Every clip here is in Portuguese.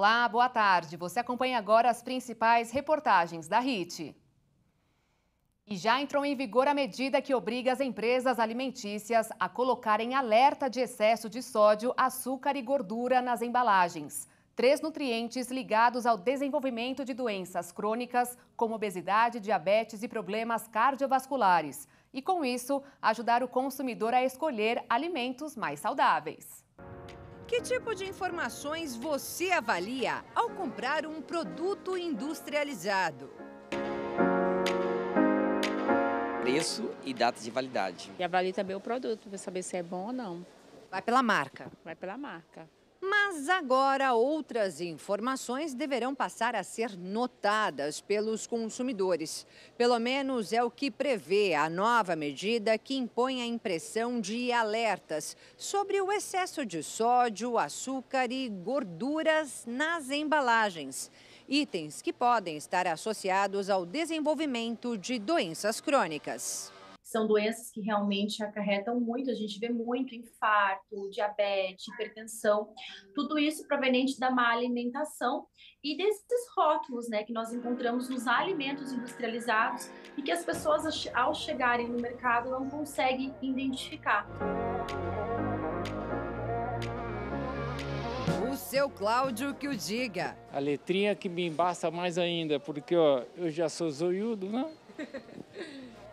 Olá, boa tarde. Você acompanha agora as principais reportagens da RIT. E já entrou em vigor a medida que obriga as empresas alimentícias a colocarem alerta de excesso de sódio, açúcar e gordura nas embalagens. 3 nutrientes ligados ao desenvolvimento de doenças crônicas, como obesidade, diabetes e problemas cardiovasculares. E com isso, ajudar o consumidor a escolher alimentos mais saudáveis. Que tipo de informações você avalia ao comprar um produto industrializado? Preço e data de validade. E avalie também o produto, para saber se é bom ou não. Vai pela marca. Vai pela marca. Mas agora outras informações deverão passar a ser notadas pelos consumidores. Pelo menos é o que prevê a nova medida que impõe a impressão de alertas sobre o excesso de sódio, açúcar e gorduras nas embalagens. Itens que podem estar associados ao desenvolvimento de doenças crônicas. São doenças que realmente acarretam muito, a gente vê muito infarto, diabetes, hipertensão, tudo isso proveniente da má alimentação e desses rótulos, né, que nós encontramos nos alimentos industrializados e que as pessoas, ao chegarem no mercado, não conseguem identificar. O seu Cláudio que o diga. A letrinha que me embaça mais ainda, porque ó, eu já sou zoiudo, né?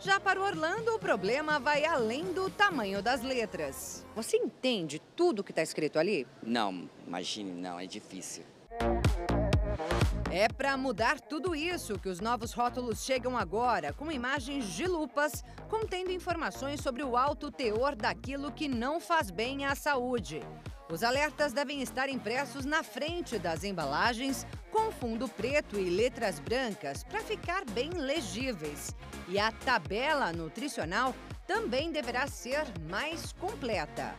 Já para o Orlando, o problema vai além do tamanho das letras. Você entende tudo que está escrito ali? Não, imagine, não, é difícil. É para mudar tudo isso que os novos rótulos chegam agora, com imagens de lupas, contendo informações sobre o alto teor daquilo que não faz bem à saúde. Os alertas devem estar impressos na frente das embalagens, com fundo preto e letras brancas, para ficar bem legíveis. E a tabela nutricional também deverá ser mais completa.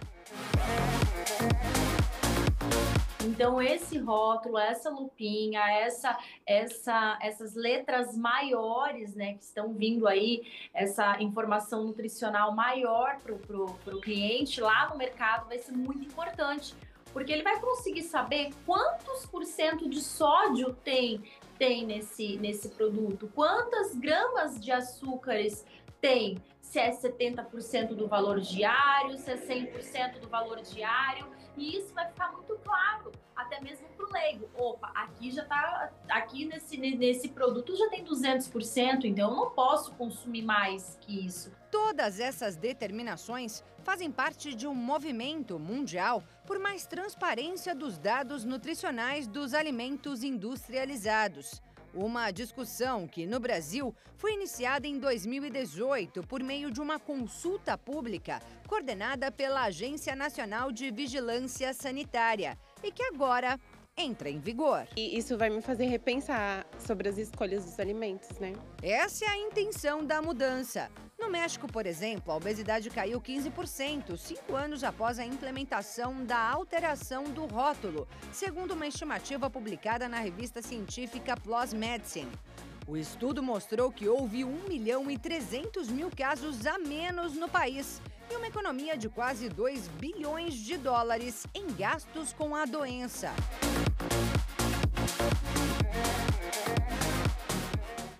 Então, esse rótulo, essa lupinha, essas letras maiores, né, que estão vindo aí, essa informação nutricional maior para o cliente lá no mercado vai ser muito importante, porque ele vai conseguir saber quantos % de sódio tem nesse produto, quantas gramas de açúcares tem, se é 70% do valor diário, se é 100% do valor diário, e isso vai ficar muito claro, até mesmo para o leigo. Opa, aqui já tá, aqui nesse produto já tem 200%, então eu não posso consumir mais que isso. Todas essas determinações fazem parte de um movimento mundial por mais transparência dos dados nutricionais dos alimentos industrializados. Uma discussão que, no Brasil, foi iniciada em 2018 por meio de uma consulta pública coordenada pela Agência Nacional de Vigilância Sanitária e que agora entra em vigor. E isso vai me fazer repensar sobre as escolhas dos alimentos, né? Essa é a intenção da mudança. No México, por exemplo, a obesidade caiu 15%, 5 anos após a implementação da alteração do rótulo, segundo uma estimativa publicada na revista científica PLOS Medicine. O estudo mostrou que houve 1.300.000 casos a menos no país e uma economia de quase 2 bilhões de dólares em gastos com a doença.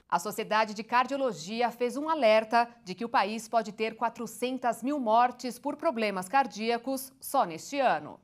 A Sociedade de Cardiologia fez um alerta de que o país pode ter 400.000 mortes por problemas cardíacos só neste ano.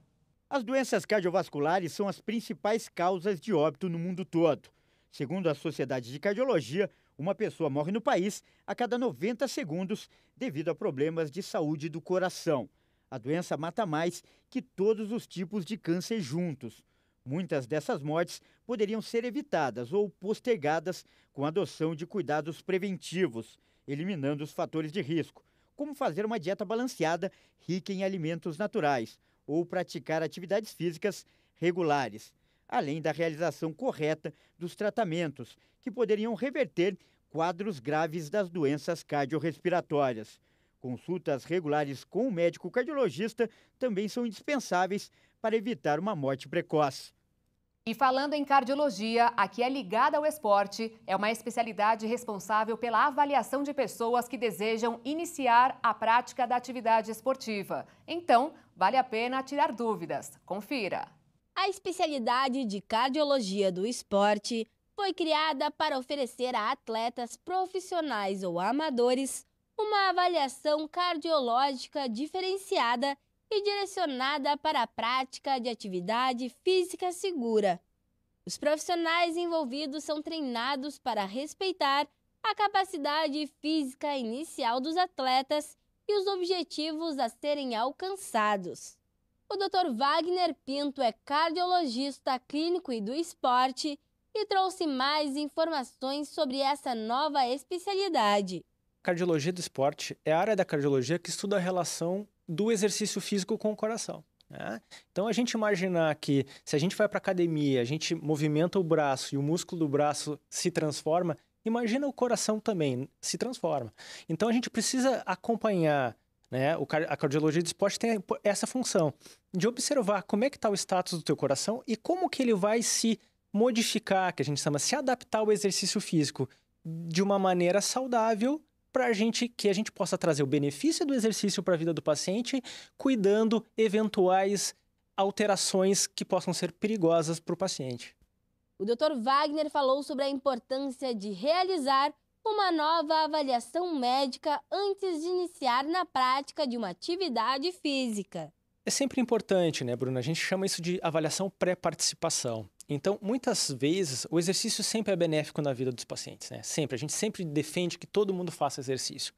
As doenças cardiovasculares são as principais causas de óbito no mundo todo. Segundo a Sociedade de Cardiologia, uma pessoa morre no país a cada 90 segundos devido a problemas de saúde do coração. A doença mata mais que todos os tipos de câncer juntos. Muitas dessas mortes poderiam ser evitadas ou postergadas com a adoção de cuidados preventivos, eliminando os fatores de risco, como fazer uma dieta balanceada, rica em alimentos naturais, ou praticar atividades físicas regulares, além da realização correta dos tratamentos, que poderiam reverter quadros graves das doenças cardiorrespiratórias. Consultas regulares com o médico cardiologista também são indispensáveis para evitar uma morte precoce. E falando em cardiologia, a que é ligada ao esporte, é uma especialidade responsável pela avaliação de pessoas que desejam iniciar a prática da atividade esportiva. Então, vale a pena tirar dúvidas. Confira! A especialidade de cardiologia do esporte foi criada para oferecer a atletas profissionais ou amadores uma avaliação cardiológica diferenciada e direcionada para a prática de atividade física segura. Os profissionais envolvidos são treinados para respeitar a capacidade física inicial dos atletas e os objetivos a serem alcançados. O Dr. Wagner Pinto é cardiologista clínico e do esporte e trouxe mais informações sobre essa nova especialidade. Cardiologia do esporte é a área da cardiologia que estuda a relação do exercício físico com o coração, né? Então, a gente imaginar que se a gente vai para a academia, a gente movimenta o braço e o músculo do braço se transforma, imagina o coração também se transforma. Então, a gente precisa acompanhar, né? A cardiologia do esporte tem essa função de observar como é que está o status do teu coração e como que ele vai se modificar, que a gente chama, se adaptar ao exercício físico de uma maneira saudável, para que a gente possa trazer o benefício do exercício para a vida do paciente, cuidando eventuais alterações que possam ser perigosas para o paciente. O Dr. Wagner falou sobre a importância de realizar uma nova avaliação médica antes de iniciar na prática de uma atividade física. É sempre importante, né, Bruna? A gente chama isso de avaliação pré-participação. Então, muitas vezes, o exercício sempre é benéfico na vida dos pacientes, né? Sempre. A gente sempre defende que todo mundo faça exercício.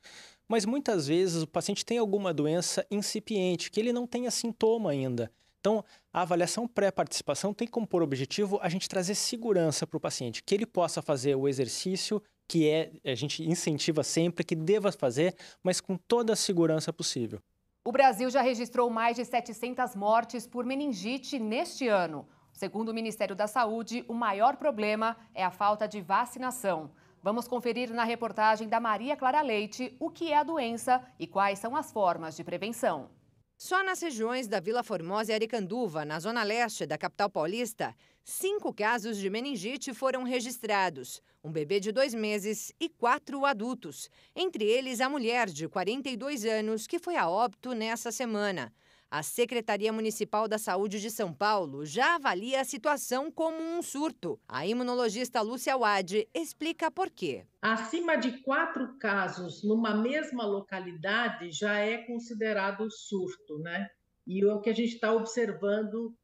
Mas muitas vezes o paciente tem alguma doença incipiente, que ele não tenha sintoma ainda. Então, a avaliação pré-participação tem como por objetivo a gente trazer segurança para o paciente, que ele possa fazer o exercício que a gente incentiva sempre, que deva fazer, mas com toda a segurança possível. O Brasil já registrou mais de 700 mortes por meningite neste ano. Segundo o Ministério da Saúde, o maior problema é a falta de vacinação. Vamos conferir na reportagem da Maria Clara Leite o que é a doença e quais são as formas de prevenção. Só nas regiões da Vila Formosa e Aricanduva, na zona leste da capital paulista, 5 casos de meningite foram registrados. Um bebê de 2 meses e 4 adultos. Entre eles, a mulher de 42 anos, que foi a óbito nessa semana. A Secretaria Municipal da Saúde de São Paulo já avalia a situação como um surto. A imunologista Lúcia Wade explica por quê. Acima de 4 casos numa mesma localidade já é considerado surto, né? E o que a gente está observando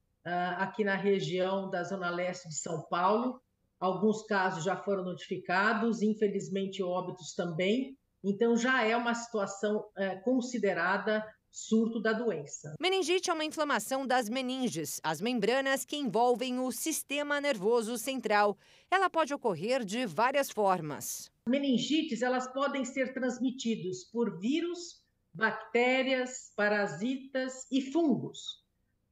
aqui na região da Zona Leste de São Paulo, alguns casos já foram notificados, infelizmente óbitos também. Então já é uma situação considerada surto da doença. Meningite é uma inflamação das meninges, as membranas que envolvem o sistema nervoso central. Ela pode ocorrer de várias formas. Meningites, elas podem ser transmitidas por vírus, bactérias, parasitas e fungos.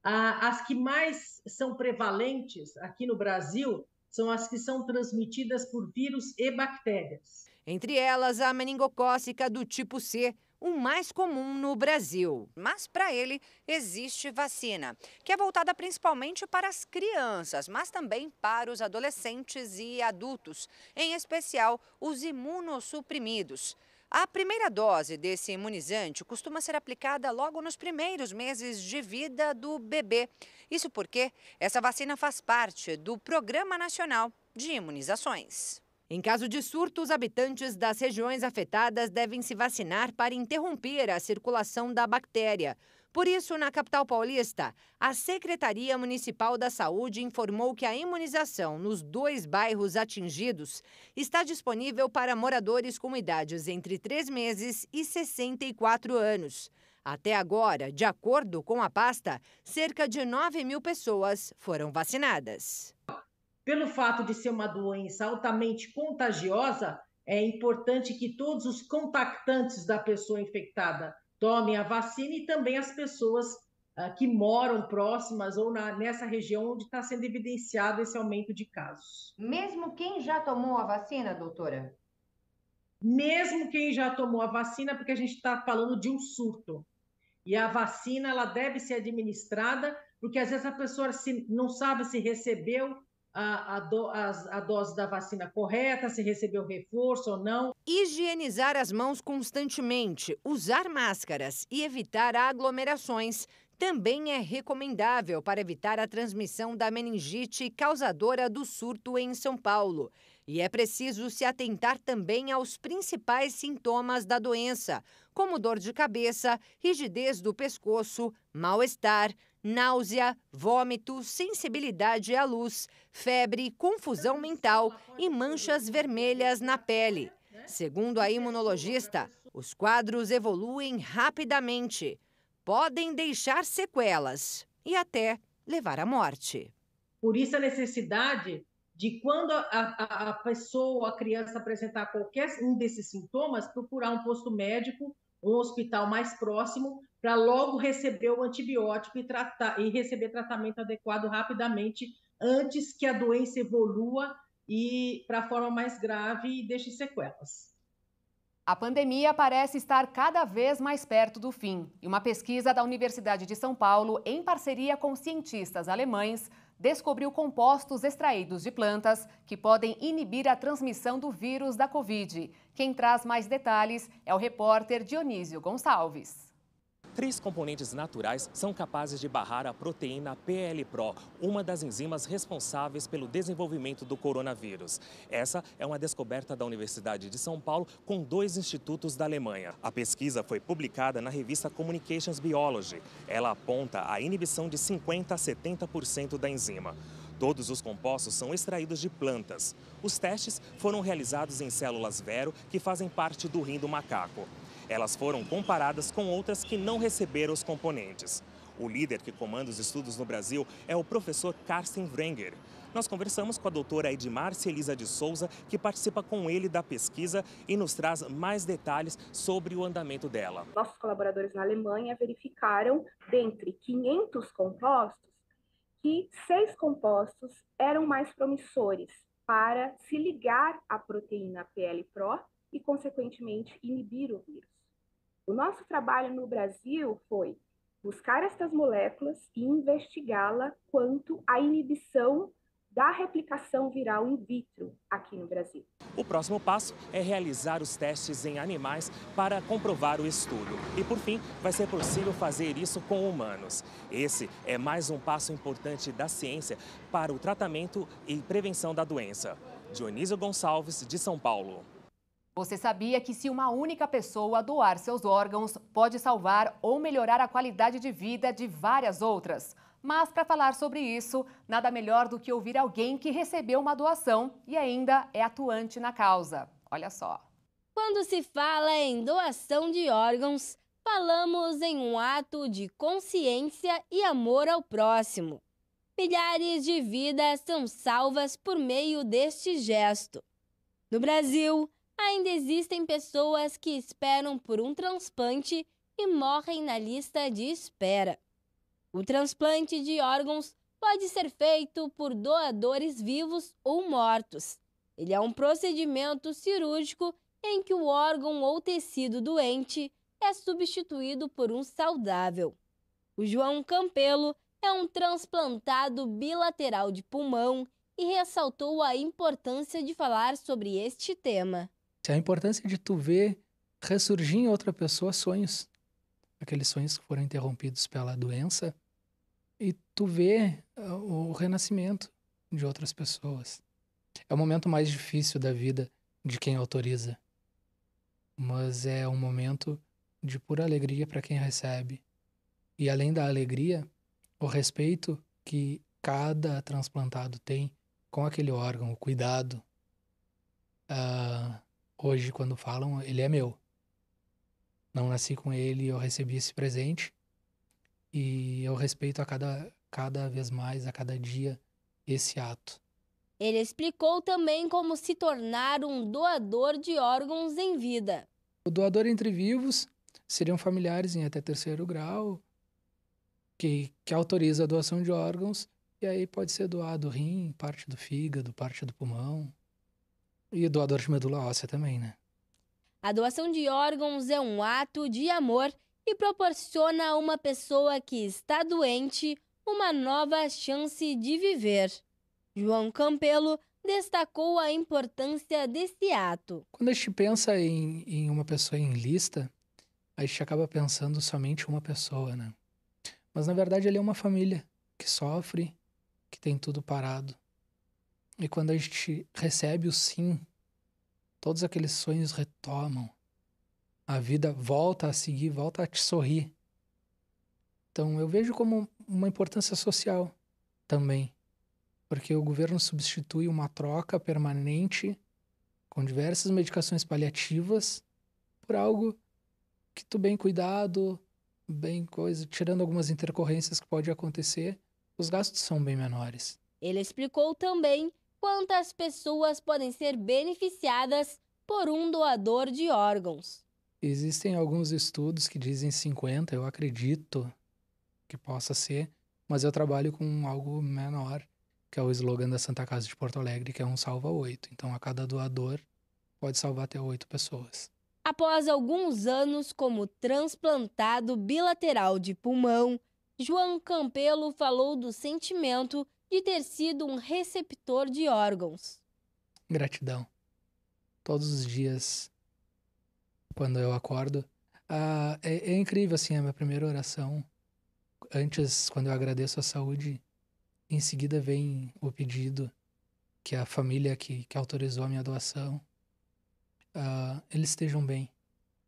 As que mais são prevalentes aqui no Brasil são as que são transmitidas por vírus e bactérias. Entre elas, a meningocócica do tipo C, o mais comum no Brasil. Mas para ele existe vacina, que é voltada principalmente para as crianças, mas também para os adolescentes e adultos, em especial os imunossuprimidos. A primeira dose desse imunizante costuma ser aplicada logo nos primeiros meses de vida do bebê. Isso porque essa vacina faz parte do Programa Nacional de Imunizações. Em caso de surto, os habitantes das regiões afetadas devem se vacinar para interromper a circulação da bactéria. Por isso, na capital paulista, a Secretaria Municipal da Saúde informou que a imunização nos 2 bairros atingidos está disponível para moradores com idades entre 3 meses e 64 anos. Até agora, de acordo com a pasta, cerca de 9.000 pessoas foram vacinadas. Pelo fato de ser uma doença altamente contagiosa, é importante que todos os contactantes da pessoa infectada tomem a vacina e também as pessoas que moram próximas ou nessa região onde está sendo evidenciado esse aumento de casos. Mesmo quem já tomou a vacina, doutora? Mesmo quem já tomou a vacina, porque a gente está falando de um surto. E a vacina ela deve ser administrada, porque às vezes a pessoa não sabe se recebeu a dose da vacina correta, se recebeu reforço ou não. Higienizar as mãos constantemente, usar máscaras e evitar aglomerações também é recomendável para evitar a transmissão da meningite causadora do surto em São Paulo. E é preciso se atentar também aos principais sintomas da doença, como dor de cabeça, rigidez do pescoço, mal-estar, náusea, vômito, sensibilidade à luz, febre, confusão mental e manchas vermelhas na pele. Segundo a imunologista, os quadros evoluem rapidamente, podem deixar sequelas e até levar à morte. Por isso a necessidade de quando a pessoa, a criança apresentar qualquer um desses sintomas, procurar um posto médico, um hospital mais próximo, para logo receber o antibiótico e receber tratamento adequado rapidamente, antes que a doença evolua e para a forma mais grave e deixe sequelas. A pandemia parece estar cada vez mais perto do fim. E uma pesquisa da Universidade de São Paulo, em parceria com cientistas alemães, descobriu compostos extraídos de plantas que podem inibir a transmissão do vírus da Covid. Quem traz mais detalhes é o repórter Dionísio Gonçalves. 3 componentes naturais são capazes de barrar a proteína PLPRO, uma das enzimas responsáveis pelo desenvolvimento do coronavírus. Essa é uma descoberta da Universidade de São Paulo com 2 institutos da Alemanha. A pesquisa foi publicada na revista Communications Biology. Ela aponta a inibição de 50% a 70% da enzima. Todos os compostos são extraídos de plantas. Os testes foram realizados em células Vero, que fazem parte do rim do macaco. Elas foram comparadas com outras que não receberam os componentes. O líder que comanda os estudos no Brasil é o professor Carsten Wrenger. Nós conversamos com a doutora Edmárcia Elisa de Souza, que participa com ele da pesquisa e nos traz mais detalhes sobre o andamento dela. Nossos colaboradores na Alemanha verificaram, dentre 500 compostos, que 6 compostos eram mais promissores para se ligar à proteína PLPRO e, consequentemente, inibir o vírus. O nosso trabalho no Brasil foi buscar estas moléculas e investigá-la quanto à inibição da replicação viral in vitro aqui no Brasil. O próximo passo é realizar os testes em animais para comprovar o estudo. E, por fim, vai ser possível fazer isso com humanos. Esse é mais um passo importante da ciência para o tratamento e prevenção da doença. Dionísio Gonçalves, de São Paulo. Você sabia que se uma única pessoa doar seus órgãos, pode salvar ou melhorar a qualidade de vida de várias outras? Mas para falar sobre isso, nada melhor do que ouvir alguém que recebeu uma doação e ainda é atuante na causa. Olha só. Quando se fala em doação de órgãos, falamos em um ato de consciência e amor ao próximo. Milhares de vidas são salvas por meio deste gesto. No Brasil, ainda existem pessoas que esperam por um transplante e morrem na lista de espera. O transplante de órgãos pode ser feito por doadores vivos ou mortos. Ele é um procedimento cirúrgico em que o órgão ou tecido doente é substituído por um saudável. O João Campelo é um transplantado bilateral de pulmão e ressaltou a importância de falar sobre este tema. A importância de tu ver ressurgir em outra pessoa sonhos, aqueles sonhos que foram interrompidos pela doença, e tu vê o renascimento de outras pessoas. É o momento mais difícil da vida de quem autoriza, mas é um momento de pura alegria para quem recebe. E além da alegria, o respeito que cada transplantado tem com aquele órgão, o cuidado. Hoje, quando falam, ele é meu. Não nasci com ele, eu recebi esse presente. E eu respeito a cada vez mais, a cada dia, esse ato. Ele explicou também como se tornar um doador de órgãos em vida. O doador entre vivos seriam familiares em até 3º grau, que autoriza a doação de órgãos, e aí pode ser doado rim, parte do fígado, parte do pulmão. E doador de medula óssea também, né? A doação de órgãos é um ato de amor e proporciona a uma pessoa que está doente uma nova chance de viver. João Campelo destacou a importância desse ato. Quando a gente pensa em uma pessoa em lista, a gente acaba pensando somente uma pessoa, né? Mas, na verdade, ali é uma família que sofre, que tem tudo parado. E quando a gente recebe o sim, todos aqueles sonhos retomam. A vida volta a seguir, volta a te sorrir. Então, eu vejo como uma importância social também. Porque o governo substitui uma troca permanente com diversas medicações paliativas por algo que tu bem cuidado, bem coisa, tirando algumas intercorrências que pode acontecer, os gastos são bem menores. Ele explicou também quantas pessoas podem ser beneficiadas por um doador de órgãos. Existem alguns estudos que dizem 50, eu acredito que possa ser, mas eu trabalho com algo menor, que é o slogan da Santa Casa de Porto Alegre, que é um salva 8. Então, a cada doador pode salvar até 8 pessoas. Após alguns anos como transplantado bilateral de pulmão, João Campelo falou do sentimento de ter sido um receptor de órgãos. Gratidão. Todos os dias, quando eu acordo, é incrível, assim, a minha primeira oração. Antes, quando eu agradeço a saúde, em seguida vem o pedido que a família que autorizou a minha doação, eles estejam bem.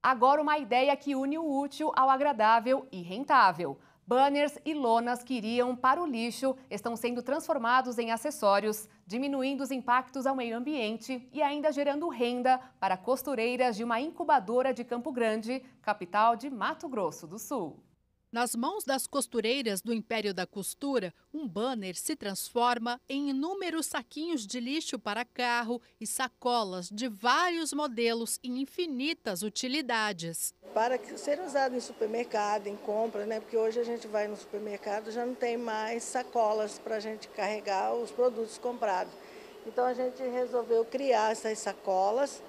Agora uma ideia que une o útil ao agradável e rentável. Banners e lonas que iriam para o lixo estão sendo transformados em acessórios, diminuindo os impactos ao meio ambiente e ainda gerando renda para costureiras de uma incubadora de Campo Grande, capital de Mato Grosso do Sul. Nas mãos das costureiras do Império da Costura, um banner se transforma em inúmeros saquinhos de lixo para carro e sacolas de vários modelos e infinitas utilidades. Para ser usado em supermercado, em compra, né? Porque hoje a gente vai no supermercado, já não tem mais sacolas para a gente carregar os produtos comprados. Então a gente resolveu criar essas sacolas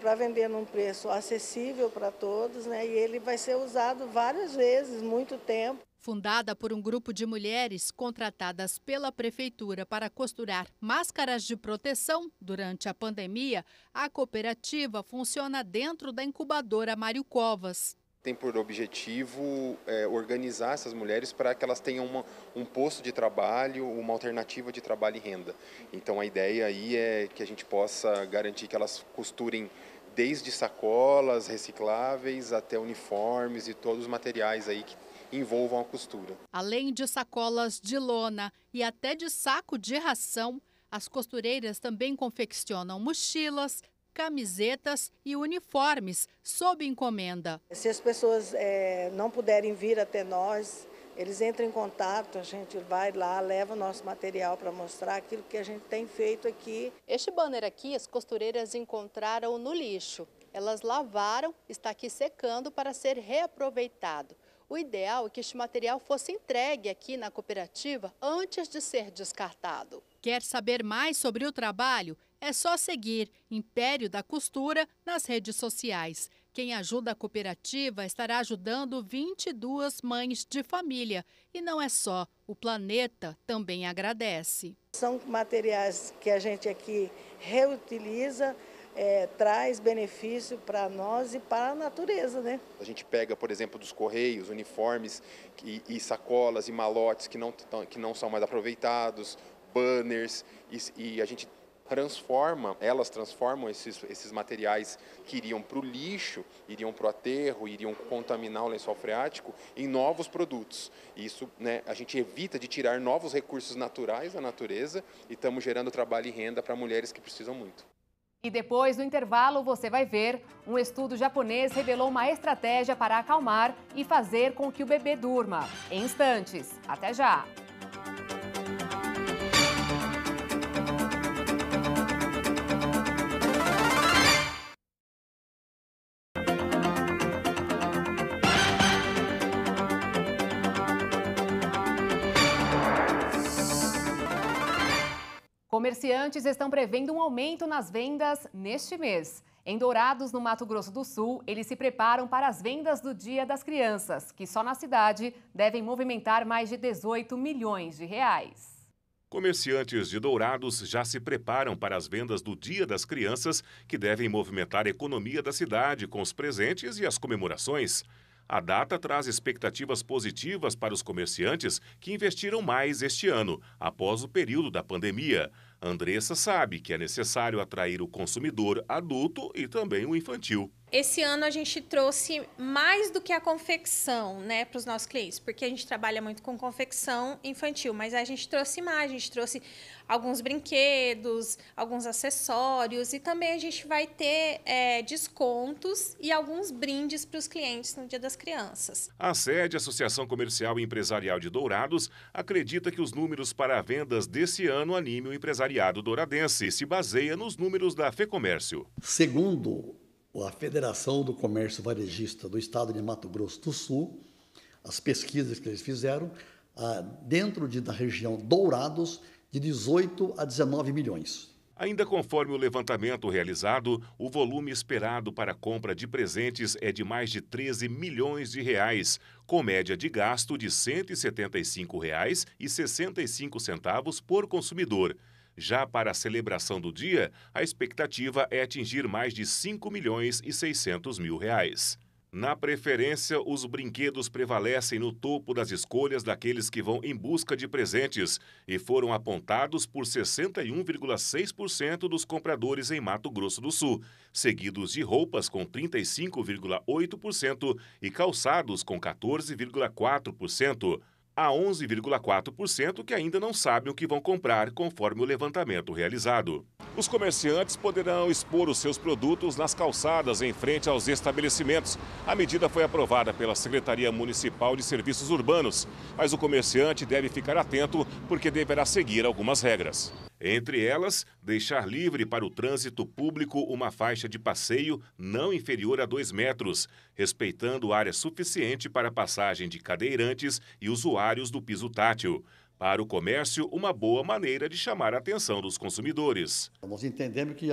para vender num preço acessível para todos, né? E ele vai ser usado várias vezes, muito tempo. Fundada por um grupo de mulheres contratadas pela prefeitura para costurar máscaras de proteção durante a pandemia, a cooperativa funciona dentro da incubadora Mário Covas. Tem por objetivo organizar essas mulheres para que elas tenham um posto de trabalho, uma alternativa de trabalho e renda. Então a ideia aí é que a gente possa garantir que elas costurem desde sacolas recicláveis até uniformes e todos os materiais aí que envolvam a costura. Além de sacolas de lona e até de saco de ração, as costureiras também confeccionam mochilas, camisetas e uniformes sob encomenda. Se as pessoas não puderem vir até nós, eles entram em contato, a gente vai lá, leva o nosso material para mostrar aquilo que a gente tem feito aqui. Este banner aqui as costureiras encontraram no lixo. Elas lavaram, está aqui secando para ser reaproveitado. O ideal é que este material fosse entregue aqui na cooperativa antes de ser descartado. Quer saber mais sobre o trabalho? É só seguir Império da Costura nas redes sociais. Quem ajuda a cooperativa estará ajudando 22 mães de família. E não é só, o planeta também agradece. São materiais que a gente aqui reutiliza, traz benefício para nós e para a natureza, né? A gente pega, por exemplo, dos correios, uniformes e sacolas e malotes que não são mais aproveitados, banners, e a gente elas transformam esses materiais que iriam para o lixo, iriam para o aterro, iriam contaminar o lençol freático em novos produtos. Isso, né, a gente evita de tirar novos recursos naturais da natureza e estamos gerando trabalho e renda para mulheres que precisam muito. E depois do intervalo você vai ver, um estudo japonês revelou uma estratégia para acalmar e fazer com que o bebê durma. Em instantes. Até já! Comerciantes estão prevendo um aumento nas vendas neste mês. Em Dourados, no Mato Grosso do Sul, eles se preparam para as vendas do Dia das Crianças, que só na cidade devem movimentar mais de 18 milhões de reais. Comerciantes de Dourados já se preparam para as vendas do Dia das Crianças, que devem movimentar a economia da cidade com os presentes e as comemorações. A data traz expectativas positivas para os comerciantes que investiram mais este ano, após o período da pandemia. Andressa sabe que é necessário atrair o consumidor adulto e também o infantil. Esse ano a gente trouxe mais do que a confecção, né, para os nossos clientes, porque a gente trabalha muito com confecção infantil, mas a gente trouxe mais, a gente trouxe alguns brinquedos, alguns acessórios e também a gente vai ter descontos e alguns brindes para os clientes no Dia das Crianças. A SED, Associação Comercial e Empresarial de Dourados, acredita que os números para vendas desse ano animem o empresariado douradense e se baseia nos números da FEComércio. Segundo a Federação do Comércio Varejista do Estado de Mato Grosso do Sul, as pesquisas que eles fizeram, dentro da região Dourados, de 18 a 19 milhões. Ainda conforme o levantamento realizado, o volume esperado para a compra de presentes é de mais de 13 milhões de reais, com média de gasto de R$ 175,65 por consumidor. Já para a celebração do dia, a expectativa é atingir mais de R$ 5.600.000. Na preferência, os brinquedos prevalecem no topo das escolhas daqueles que vão em busca de presentes e foram apontados por 61,6% dos compradores em Mato Grosso do Sul, seguidos de roupas com 35,8% e calçados com 14,4%. Há 11,4% que ainda não sabem o que vão comprar, conforme o levantamento realizado. Os comerciantes poderão expor os seus produtos nas calçadas em frente aos estabelecimentos. A medida foi aprovada pela Secretaria Municipal de Serviços Urbanos, mas o comerciante deve ficar atento porque deverá seguir algumas regras. Entre elas, deixar livre para o trânsito público uma faixa de passeio não inferior a 2 metros, respeitando área suficiente para a passagem de cadeirantes e usuários do piso tátil. Para o comércio, uma boa maneira de chamar a atenção dos consumidores. Nós entendemos que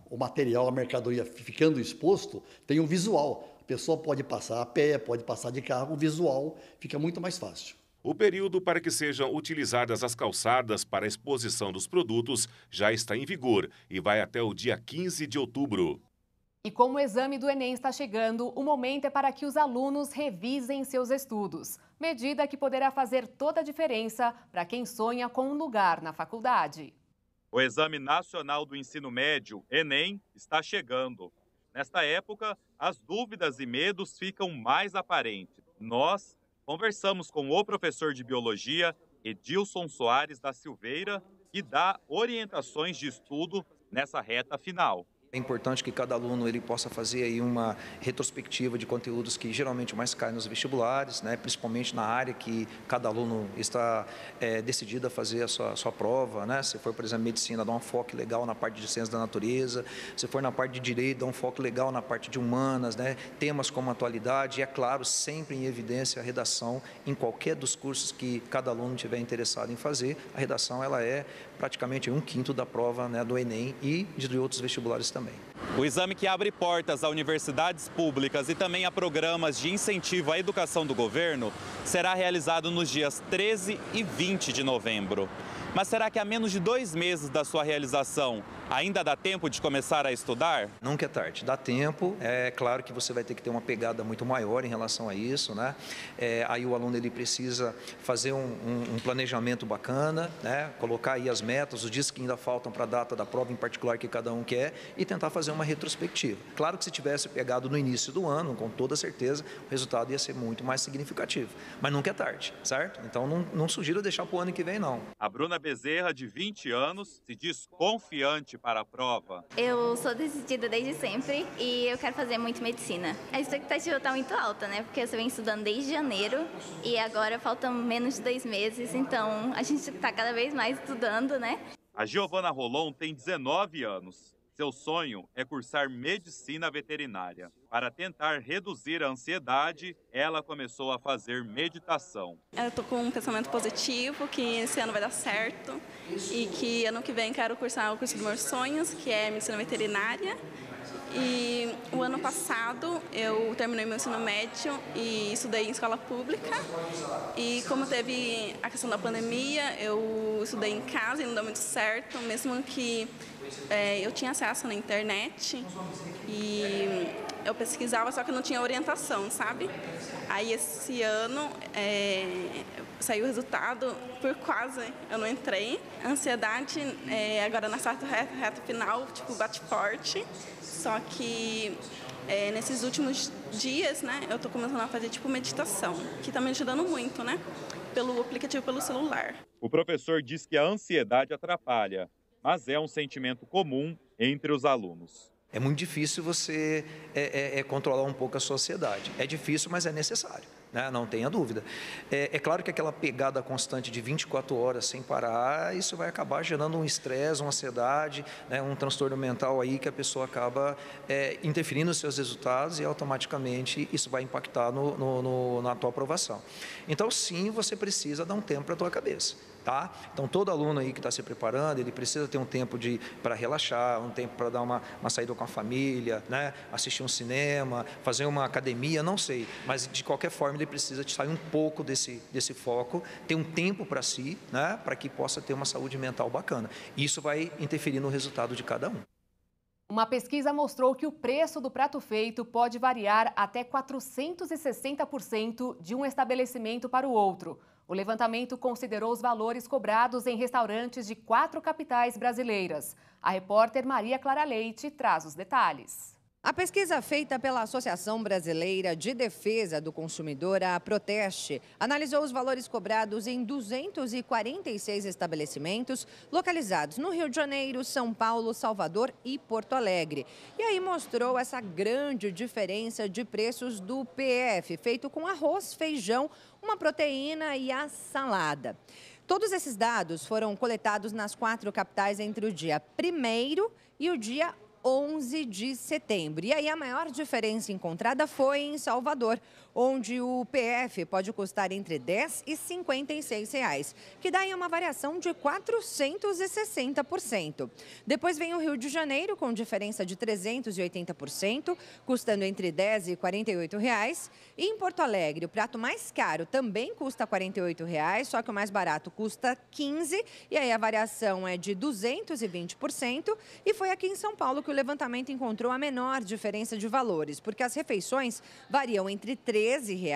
o material, a mercadoria ficando exposto, tem um visual. A pessoa pode passar a pé, pode passar de carro, o visual fica muito mais fácil. O período para que sejam utilizadas as calçadas para a exposição dos produtos já está em vigor e vai até o dia 15 de outubro. E como o exame do Enem está chegando, o momento é para que os alunos revisem seus estudos. Medida que poderá fazer toda a diferença para quem sonha com um lugar na faculdade. O Exame Nacional do Ensino Médio, Enem, está chegando. Nesta época, as dúvidas e medos ficam mais aparentes. Nós conversamos com o professor de Biologia, Edilson Soares da Silveira, que dá orientações de estudo nessa reta final. É importante que cada aluno ele possa fazer aí uma retrospectiva de conteúdos que geralmente mais caem nos vestibulares, né? Principalmente na área que cada aluno está decidido a fazer a sua prova, né? Se for, por exemplo, medicina, dá um foco legal na parte de ciência da natureza. Se for na parte de direito, dá um foco legal na parte de humanas, né? Temas como atualidade e, é claro, sempre em evidência a redação em qualquer dos cursos que cada aluno tiver interessado em fazer. A redação ela é praticamente 1/5 da prova, né, do Enem e de outros vestibulares também. O exame que abre portas a universidades públicas e também a programas de incentivo à educação do governo será realizado nos dias 13 e 20 de novembro. Mas será que há menos de 2 meses da sua realização ainda dá tempo de começar a estudar? Nunca é tarde, dá tempo. É claro que você vai ter que ter uma pegada muito maior em relação a isso, né? Aí o aluno ele precisa fazer um planejamento bacana, né? Colocar aí as metas, os dias que ainda faltam para a data da prova em particular que cada um quer e tentar fazer uma retrospectiva. Claro que se tivesse pegado no início do ano, com toda certeza, o resultado ia ser muito mais significativo. Mas nunca é tarde, certo? Então não sugiro deixar para o ano que vem, não. A Bruna Bezerra, de 20 anos, se diz confiante para a prova. Eu sou decidida desde sempre e eu quero fazer muito medicina. A expectativa está muito alta, né? Porque você vem estudando desde janeiro e agora faltam menos de 2 meses, então a gente está cada vez mais estudando, né? A Giovana Rolon tem 19 anos. Seu sonho é cursar medicina veterinária. Para tentar reduzir a ansiedade, ela começou a fazer meditação. Eu estou com um pensamento positivo, que esse ano vai dar certo e que ano que vem quero cursar o curso dos meus sonhos, que é medicina veterinária. E o ano passado eu terminei meu ensino médio e estudei em escola pública. E como teve a questão da pandemia, eu estudei em casa e não deu muito certo, mesmo que eu tinha acesso na internet. E eu pesquisava, só que não tinha orientação, sabe? Aí esse ano saiu o resultado, por quase eu não entrei. A ansiedade, agora nessa reta final, tipo, bate forte. Só que nesses últimos dias, né, eu tô começando a fazer tipo meditação, que tá me ajudando muito, né? Pelo aplicativo, pelo celular. O professor diz que a ansiedade atrapalha, mas é um sentimento comum entre os alunos. É muito difícil você controlar um pouco a sua ansiedade. É difícil, mas é necessário, né? Não tenha dúvida. É claro que aquela pegada constante de 24 horas sem parar, isso vai acabar gerando um estresse, uma ansiedade, né? Um transtorno mental aí que a pessoa acaba interferindo nos seus resultados e automaticamente isso vai impactar na tua aprovação. Então, sim, você precisa dar um tempo para a tua cabeça. Tá? Então, todo aluno aí que está se preparando, ele precisa ter um tempo para relaxar, um tempo para dar uma saída com a família, né? Assistir um cinema, fazer uma academia, não sei. Mas, de qualquer forma, ele precisa sair um pouco desse foco, ter um tempo para si, né? Para que possa ter uma saúde mental bacana. Isso vai interferir no resultado de cada um. Uma pesquisa mostrou que o preço do prato feito pode variar até 460% de um estabelecimento para o outro. O levantamento considerou os valores cobrados em restaurantes de 4 capitais brasileiras. A repórter Maria Clara Leite traz os detalhes. A pesquisa feita pela Associação Brasileira de Defesa do Consumidor, a Proteste, analisou os valores cobrados em 246 estabelecimentos localizados no Rio de Janeiro, São Paulo, Salvador e Porto Alegre. E aí mostrou essa grande diferença de preços do PF, feito com arroz, feijão, uma proteína e a salada. Todos esses dados foram coletados nas 4 capitais entre o dia 1º e o dia 11 de setembro. E aí a maior diferença encontrada foi em Salvador, onde o PF pode custar entre R$10 e R$56, que dá aí uma variação de 460%. Depois vem o Rio de Janeiro, com diferença de 380%, custando entre R$10 e R$48. E em Porto Alegre, o prato mais caro também custa R$48, só que o mais barato custa R$15, e aí a variação é de 220%. E foi aqui em São Paulo que o levantamento encontrou a menor diferença de valores, porque as refeições variam entre R$13 e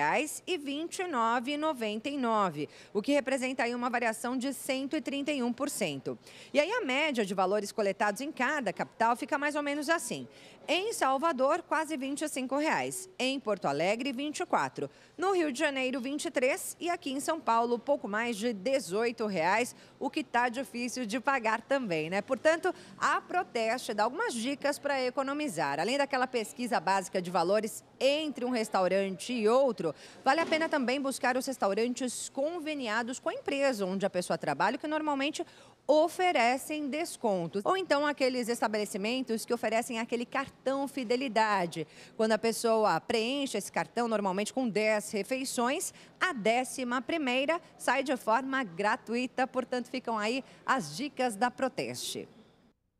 R$29,99, o que representa aí uma variação de 131%. E aí a média de valores coletados em cada capital fica mais ou menos assim. Em Salvador, quase R$25. Em Porto Alegre, R$24. No Rio de Janeiro, R$23. E aqui em São Paulo, pouco mais de R$18, o que está difícil de pagar também, né? Portanto, a Proteste dá algumas dicas para economizar. Além daquela pesquisa básica de valores entre um restaurante e outro, vale a pena também buscar os restaurantes conveniados com a empresa onde a pessoa trabalha, que normalmente oferecem descontos. Ou então aqueles estabelecimentos que oferecem aquele cartão fidelidade. Quando a pessoa preenche esse cartão, normalmente com 10 refeições, a 11ª sai de forma gratuita. Portanto, ficam aí as dicas da Proteste.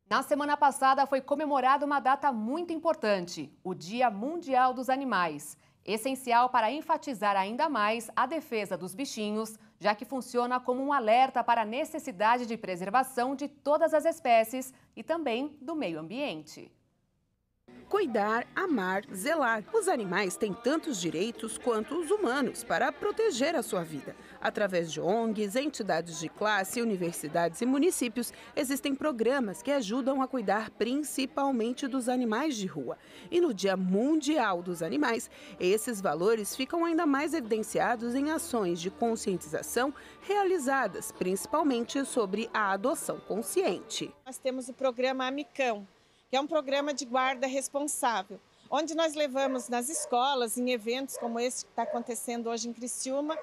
Na semana passada foi comemorada uma data muito importante, o Dia Mundial dos Animais. Essencial para enfatizar ainda mais a defesa dos bichinhos, já que funciona como um alerta para a necessidade de preservação de todas as espécies e também do meio ambiente. Cuidar, amar, zelar. Os animais têm tantos direitos quanto os humanos para proteger a sua vida. Através de ONGs, entidades de classe, universidades e municípios, existem programas que ajudam a cuidar principalmente dos animais de rua. E no Dia Mundial dos Animais, esses valores ficam ainda mais evidenciados em ações de conscientização realizadas, principalmente sobre a adoção consciente. Nós temos o programa Amicão, que é um programa de guarda responsável, onde nós levamos nas escolas, em eventos como esse que está acontecendo hoje em Criciúma,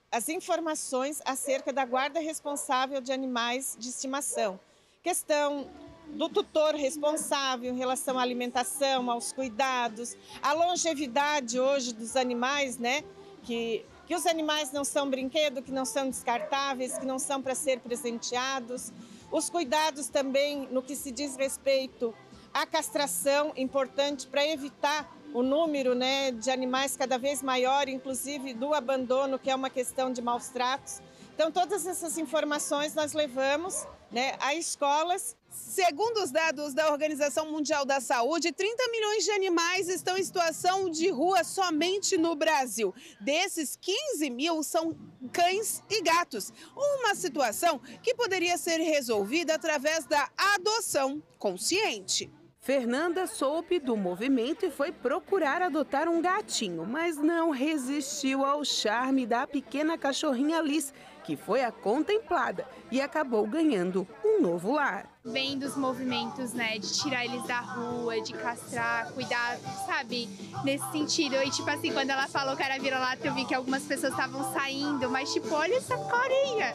as informações acerca da guarda responsável de animais de estimação. Questão do tutor responsável em relação à alimentação, aos cuidados, a longevidade hoje dos animais, né? Que os animais não são brinquedo, que não são descartáveis, que não são para ser presenteados. Os cuidados também no que se diz respeito à castração, importante para evitar o número, né, de animais cada vez maior, inclusive do abandono, que é uma questão de maus tratos. Então, todas essas informações nós levamos, né, a escolas. Segundo os dados da Organização Mundial da Saúde, 30 milhões de animais estão em situação de rua somente no Brasil. Desses, 15 mil são cães e gatos. Uma situação que poderia ser resolvida através da adoção consciente. Fernanda soube do movimento e foi procurar adotar um gatinho, mas não resistiu ao charme da pequena cachorrinha Liz, que foi a contemplada e acabou ganhando um novo lar. Vem dos movimentos, né, de tirar eles da rua, de castrar, cuidar, sabe, nesse sentido. E tipo assim, quando ela falou que era vira-lata, eu vi que algumas pessoas estavam saindo, mas tipo, olha essa carinha,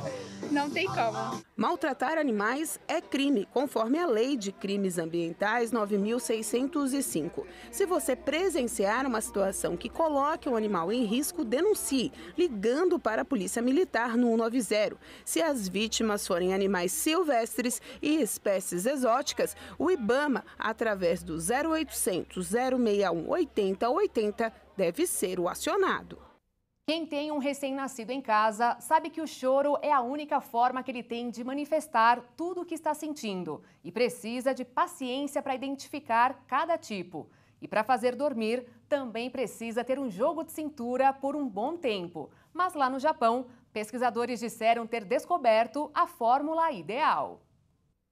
não tem como. Maltratar animais é crime, conforme a Lei de Crimes Ambientais 9.605. Se você presenciar uma situação que coloque um animal em risco, denuncie, ligando para a Polícia Militar no 190. Se as vítimas forem animais silvestres e espécies exóticas, o IBAMA, através do 0800 061 8080, deve ser o acionado. Quem tem um recém-nascido em casa sabe que o choro é a única forma que ele tem de manifestar tudo o que está sentindo e precisa de paciência para identificar cada tipo. E para fazer dormir, também precisa ter um jogo de cintura por um bom tempo. Mas lá no Japão, pesquisadores disseram ter descoberto a fórmula ideal.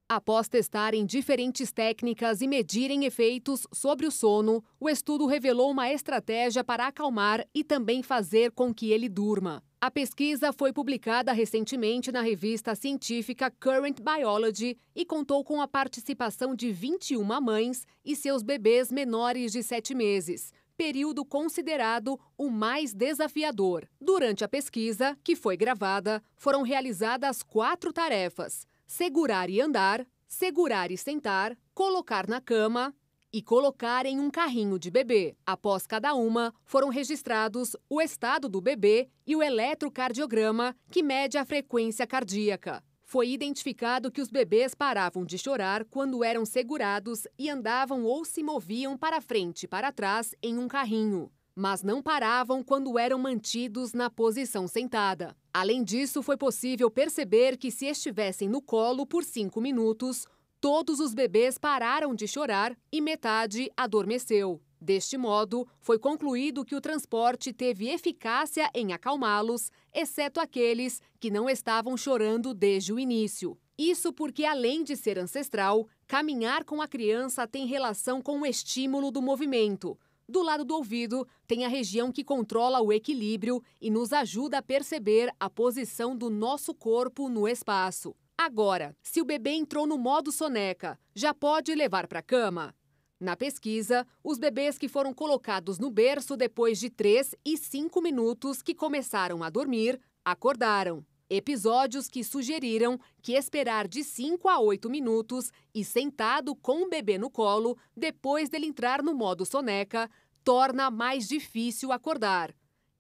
Após testarem diferentes técnicas e medirem efeitos sobre o sono, o estudo revelou uma estratégia para acalmar e também fazer com que ele durma. A pesquisa foi publicada recentemente na revista científica Current Biology e contou com a participação de 21 mães e seus bebês menores de 7 meses. Período considerado o mais desafiador. Durante a pesquisa, que foi gravada, foram realizadas 4 tarefas: segurar e andar, segurar e sentar, colocar na cama e colocar em um carrinho de bebê. Após cada uma, foram registrados o estado do bebê e o eletrocardiograma, que mede a frequência cardíaca. Foi identificado que os bebês paravam de chorar quando eram segurados e andavam ou se moviam para frente e para trás em um carrinho, mas não paravam quando eram mantidos na posição sentada. Além disso, foi possível perceber que se estivessem no colo por 5 minutos, todos os bebês pararam de chorar e metade adormeceu. Deste modo, foi concluído que o transporte teve eficácia em acalmá-los, exceto aqueles que não estavam chorando desde o início. Isso porque, além de ser ancestral, caminhar com a criança tem relação com o estímulo do movimento. Do lado do ouvido, tem a região que controla o equilíbrio e nos ajuda a perceber a posição do nosso corpo no espaço. Agora, se o bebê entrou no modo soneca, já pode levar para a cama? Na pesquisa, os bebês que foram colocados no berço depois de 3 e 5 minutos que começaram a dormir, acordaram. Episódios que sugeriram que esperar de 5 a 8 minutos e sentado com o bebê no colo, depois dele entrar no modo soneca, torna mais difícil acordar.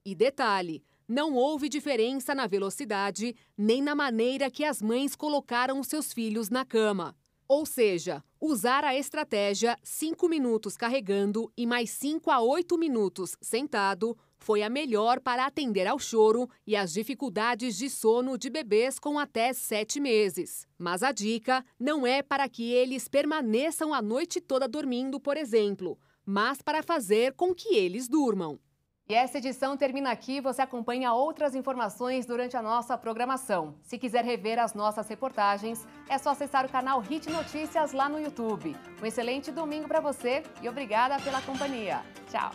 E detalhe, não houve diferença na velocidade nem na maneira que as mães colocaram os seus filhos na cama. Ou seja, usar a estratégia 5 minutos carregando e mais 5 a 8 minutos sentado foi a melhor para atender ao choro e às dificuldades de sono de bebês com até 7 meses. Mas a dica não é para que eles permaneçam a noite toda dormindo, por exemplo, mas para fazer com que eles durmam. E essa edição termina aqui. Você acompanha outras informações durante a nossa programação. Se quiser rever as nossas reportagens, é só acessar o canal Hit Notícias lá no YouTube. Um excelente domingo para você e obrigada pela companhia. Tchau!